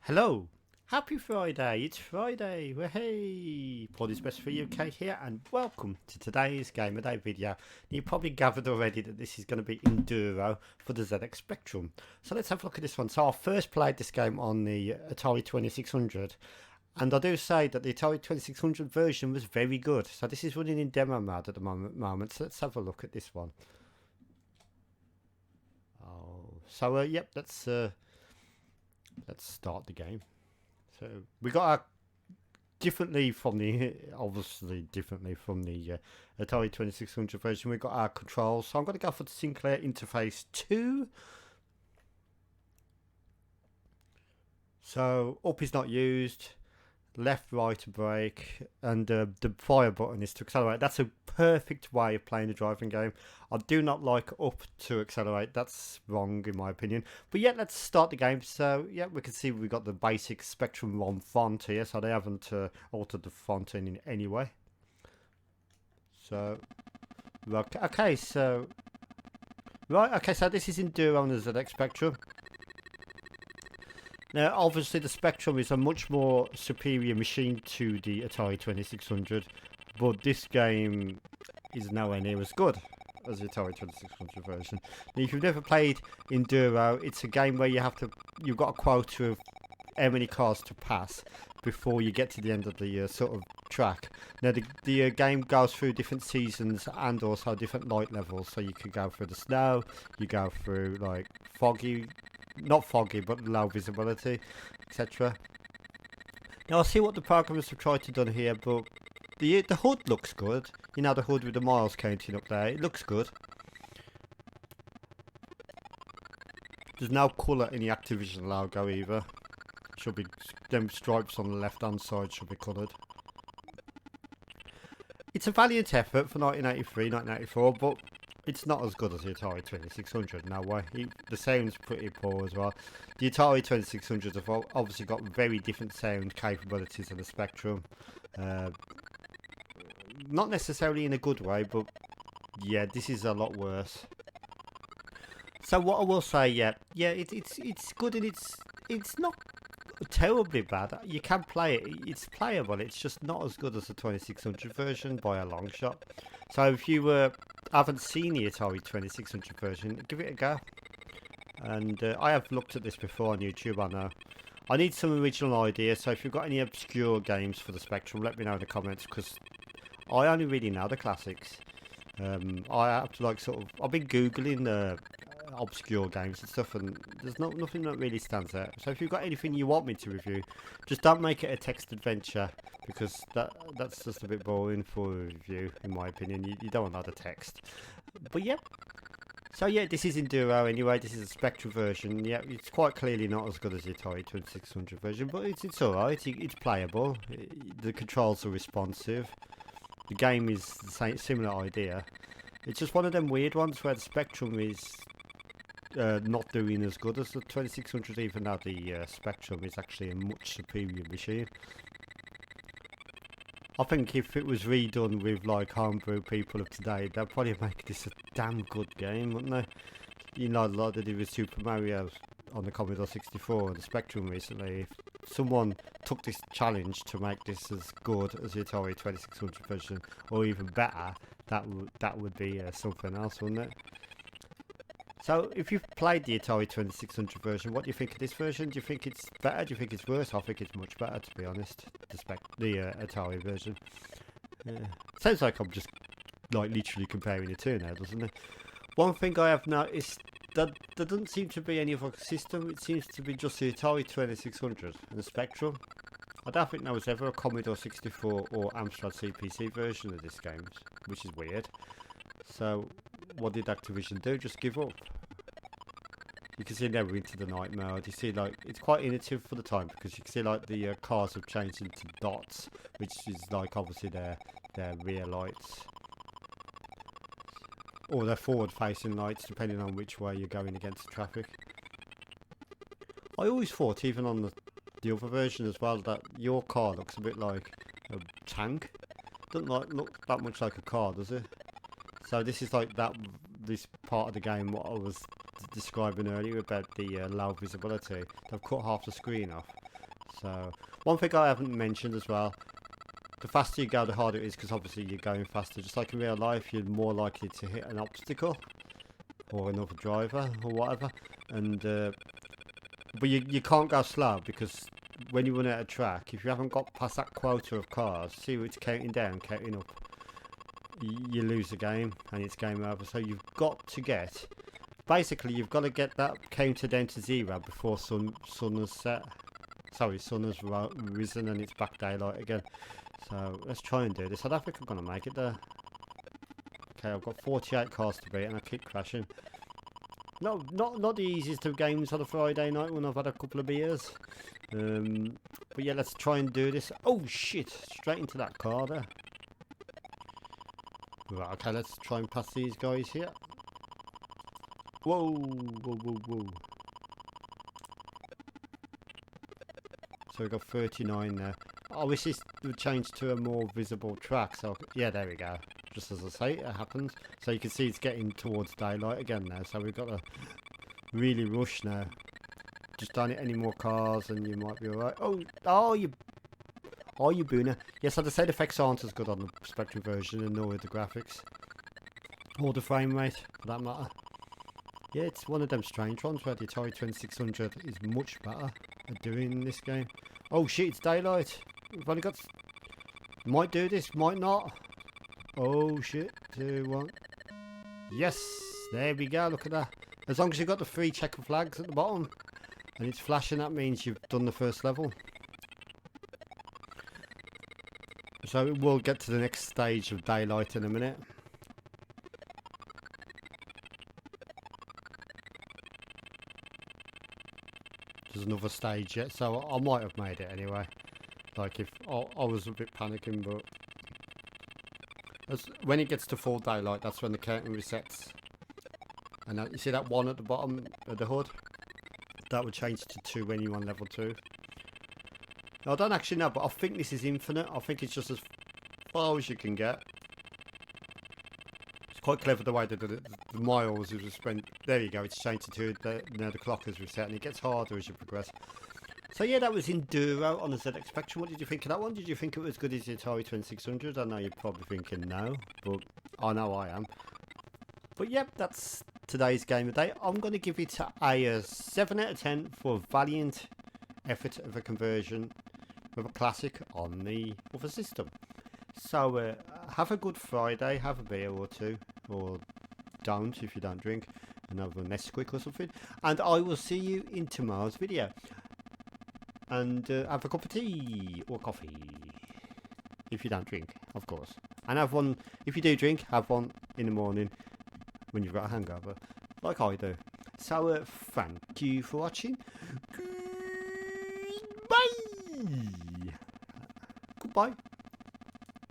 Hello, happy Friday, it's Friday, hey, Paulies Best for UK here and welcome to today's Game of Day video. You probably gathered already that this is going to be Enduro for the ZX Spectrum. So let's have a look at this one. So I first played this game on the Atari 2600 and I do say that the Atari 2600 version was very good. So this is running in demo mode at the moment, so let's have a look at this one. Yep, let's start the game. So we got our obviously differently from the Atari 2600 version. We've got our controls. So I'm going to go for the Sinclair interface 2. So up is not used, left, right to brake, and the fire button is to accelerate. That's a perfect way of playing the driving game. I do not like up to accelerate. That's wrong in my opinion. But yeah, let's start the game. So yeah, we can see we've got the basic Spectrum 1 font here. So they haven't altered the font in any way. So okay, so this is Enduro on the ZX Spectrum. Now, obviously, the Spectrum is a much more superior machine to the Atari 2600, but this game is nowhere near as good as the Atari 2600 version. Now, if you've never played Enduro, it's a game where you've got a quota of how many cars to pass before you get to the end of the sort of track. Now, the game goes through different seasons and also different light levels, so you can go through the snow, you go through like not foggy, but low visibility, etc. Now I'll see what the programmers have tried to done here, but the hood looks good. You know, the hood with the miles counting up there, it looks good. There's no colour in the Activision logo either. Should be them stripes on the left hand side should be coloured. It's a valiant effort for 1983, 1984, but it's not as good as the Atari 2600, no way. The sound's pretty poor as well. The Atari 2600s have obviously got very different sound capabilities than the Spectrum. Not necessarily in a good way, but yeah, this is a lot worse. So what I will say, yeah, it's good and it's not terribly bad. You can play it, it's playable, it's just not as good as the 2600 version by a long shot. So if you haven't seen the Atari 2600 version, give it a go. And I have looked at this before on YouTube, I know. I need some original ideas, so if you've got any obscure games for the Spectrum, let me know in the comments, because I only really know the classics. I have to I've been Googling obscure games and stuff, and there's nothing that really stands out. So if you've got anything you want me to review, just don't make it a text adventure, because that's just a bit boring for a review in my opinion. You don't want all the text. But yeah, so yeah, this is Enduro anyway. This is a Spectrum version. Yeah, it's quite clearly not as good as the Atari 2600 version, but it's alright. It's playable. The controls are responsive. The game is the same, similar idea. It's just one of them weird ones where the Spectrum is not doing as good as the 2600, even though the Spectrum is actually a much superior machine. I think if it was redone with like homebrew people of today, they'd probably make this a damn good game, wouldn't they? You know, like they did with Super Mario on the Commodore 64 and the Spectrum recently. If someone took this challenge to make this as good as the Atari 2600 version, or even better, that would be something else, wouldn't it? So, if you've played the Atari 2600 version, what do you think of this version? Do you think it's better? Do you think it's worse? I think it's much better, to be honest. The Atari version. Sounds like I'm just like literally comparing the two now, doesn't it? One thing I have noticed, that there doesn't seem to be any other system. It seems to be just the Atari 2600 and the Spectrum. I don't think there was ever a Commodore 64 or Amstrad CPC version of this game, which is weird. So, what did Activision do? Just give up. You can see now we're into the night mode. You see, like, it's quite innovative for the time, because you can see like the cars have changed into dots, which is like obviously their rear lights, or their forward-facing lights, depending on which way you're going against the traffic. I always thought, even on the other version as well, that your car looks a bit like a tank. Doesn't look that much like a car, does it? So this is like this part of the game, what I was describing earlier about the low visibility. They've cut half the screen off, So one thing I haven't mentioned as well, the faster you go the harder it is, because obviously you're going faster. Just like in real life, you're more likely to hit an obstacle or another driver or whatever, and but you can't go slow, because when you run out of track, if you haven't got past that quota of cars, see it's counting down, counting up, you lose the game and it's game over. So you've got to get, basically you've got to get that counter down to 0 before sun has set. Sorry, sun has risen and it's back daylight again. So let's try and do this. I don't think I'm going to make it there. Okay, I've got 48 cars to beat and I keep crashing. No, not the easiest of games on a Friday night when I've had a couple of beers. But yeah, let's try and do this. Oh shit, straight into that car there. Right, okay, let's try and pass these guys here. Whoa, whoa, whoa, whoa. So we've got 39 there. I wish this would change to a more visible track. So yeah, there we go. Just as I say, it happens. So you can see it's getting towards daylight again now. So we've got to really rush now. Just don't hit any more cars and you might be alright. Oh, you booner. Yes, so the side effects aren't as good on the Spectrum version, and nor the graphics. Or the frame rate, for that matter. Yeah, it's one of them strange ones where the Atari 2600 is much better at doing this game. Oh shit, it's daylight. We've only got... Might do this, might not. Oh shit, 2, 1. Yes, there we go, look at that. As long as you've got the 3 checker flags at the bottom and it's flashing, that means you've done the first level. So we'll get to the next stage of daylight in a minute. There's another stage yet, so I might have made it anyway. Like if I was a bit panicking, but when it gets to full daylight, that's when the counting resets. And you see that 1 at the bottom of the hood? That would change to 2 when you're on level 2. Now, I don't actually know, but I think this is infinite. I think it's just as far as you can get. It's quite clever the way that the miles is spent. There you go, it's changed to 2. Now the clock is reset and it gets harder as you progress. So yeah, that was Enduro on the ZX Spectrum. What did you think of that one? Did you think it was as good as the Atari 2600? I know you're probably thinking no, but I know I am. But yep, that's today's game of the day. I'm going to give it a 7 out of 10 for a valiant effort of a conversion of a classic on the other system. So have a good Friday, have a beer or 2, or don't if you don't drink, and have a Nesquik or something. And I will see you in tomorrow's video. And have a cup of tea or coffee if you don't drink, of course. And have one, if you do drink, have one in the morning when you've got a hangover, like I do. So thank you for watching. Goodbye.